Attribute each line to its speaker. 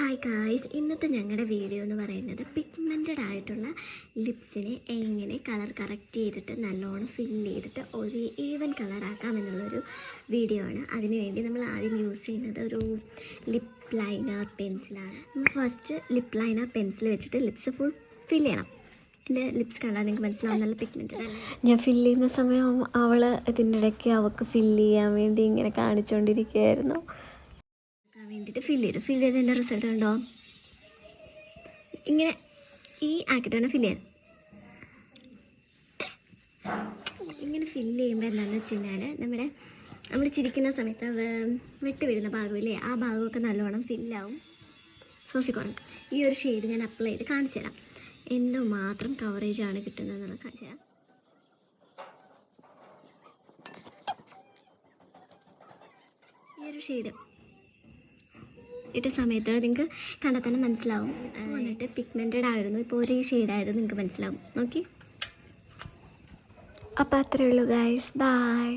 Speaker 1: Hi guys, ഇന്നത്തെ ഞങ്ങളുടെ video എന്ന് പറയുന്നത് പിഗ്മെൻറ്റഡ് ആയിട്ടുള്ള ലിപ്സിനെ എങ്ങനെ കളർ കറക്റ്റ് ചെയ്തിട്ട് നല്ലോണം ഫില്ല് ചെയ്തിട്ട് ഒരു ഈവൻ കളറാക്കാം എന്നുള്ളൊരു വീഡിയോ ആണ്. അതിനുവേണ്ടി നമ്മൾ ആദ്യം യൂസ് ചെയ്യുന്നത് ഒരു ലിപ്പ് ലൈനർ പെൻസിലാണ്. നമ്മൾ ഫസ്റ്റ് ലിപ്പ് ലൈനർ പെൻസിൽ വെച്ചിട്ട് ലിപ്സ് ഫുൾ ഫില്ല് ചെയ്യണം. എൻ്റെ ലിപ്സ് കണ്ടാൽ നിങ്ങൾക്ക് മനസ്സിലാവും നല്ല പിഗ്മെൻറ്റഡ് ആണ്.
Speaker 2: ഞാൻ ഫില്ല് ചെയ്യുന്ന സമയം അവൾ ഇതിൻ്റെ ഇടയ്ക്ക് അവൾക്ക് ഫില്ല് ചെയ്യാൻ വേണ്ടി ഇങ്ങനെ കാണിച്ചുകൊണ്ടിരിക്കുകയായിരുന്നു.
Speaker 1: വേണ്ടിയിട്ട് ഫില്ല് ചെയ്തതിൻ്റെ റിസൾട്ട് ഉണ്ടോ? ഇങ്ങനെ ഈ ആക്കിയിട്ടാണ് ഫില്ല് ചെയ്യുന്നത്. ഇങ്ങനെ ഫില്ല് ചെയ്യുമ്പോൾ എന്താണെന്ന് വെച്ച് കഴിഞ്ഞാൽ നമ്മൾ ചിരിക്കുന്ന സമയത്ത് വെട്ടി വരുന്ന ഭാഗമില്ലേ, ആ ഭാഗമൊക്കെ നല്ലോണം ഫില്ലാവും. സോസിക്കോണം ഈ ഒരു ഷെയ്ഡ് ഞാൻ അപ്ലൈ ചെയ്ത് കാണിച്ചു തരാം. എന്തുമാത്രം കവറേജാണ് കിട്ടുന്നതെന്നുള്ളത് കാണിച്ചു തരാം. ഈ ഒരു ഷെയ്ഡ് ഇട്ട സമയത്ത് നിങ്ങൾക്ക് കണ്ടാൽ തന്നെ മനസ്സിലാവും. വന്നിട്ട് പിഗ്മെൻറ്റഡ് ആയിരുന്നു, ഇപ്പോൾ ഒരു ഷെയ്ഡായിരുന്നു, നിങ്ങൾക്ക് മനസ്സിലാവും. നോക്കി.
Speaker 2: അപ്പോൾ അത്രയേ ഉള്ളൂ ഗൈസ്, ബൈ.